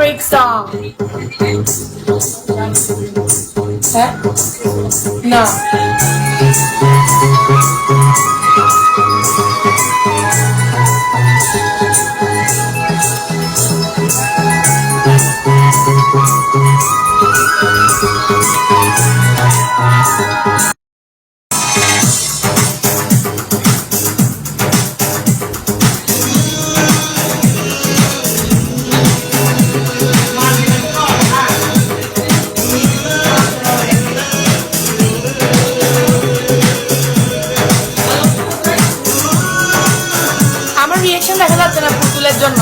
quick song. হ্যাঁ না আমার রিঅ্যাকশন দেখা যাচ্ছে না পুতুলের জন্য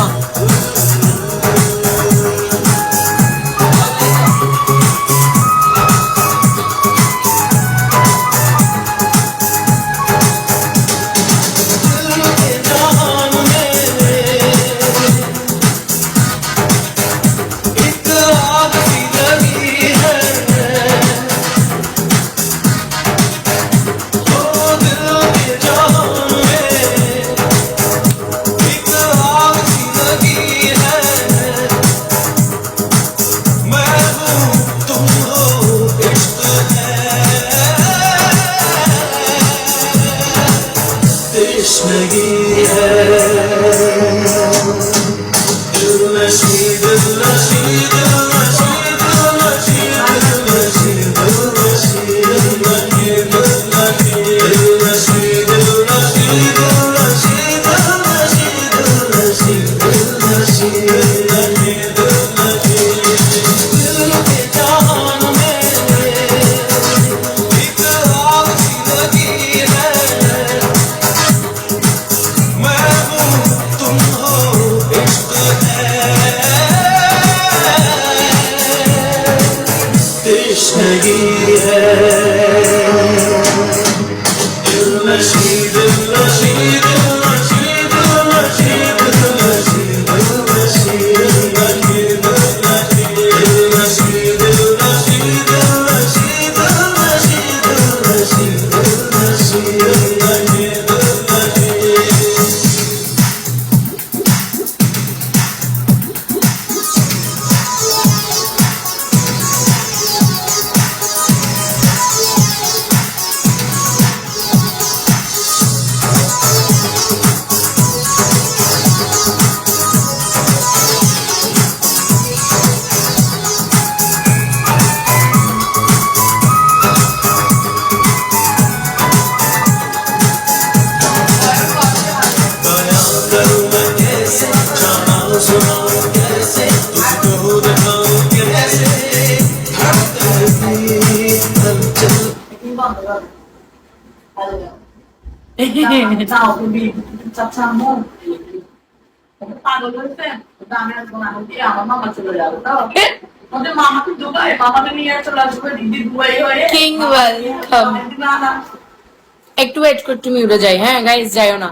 Ciao, facciamo pago per te, dammi una contiamo, mamma ce lo dà. Ote mama কি দোকায় মামাকে নিয়ে চলে আসবে দিদি দুয়াই হয়ে কিং ওয়েলকাম একটু ওয়েট কর তুমি উড়ে যাই হ্যাঁ গাইস যাইও না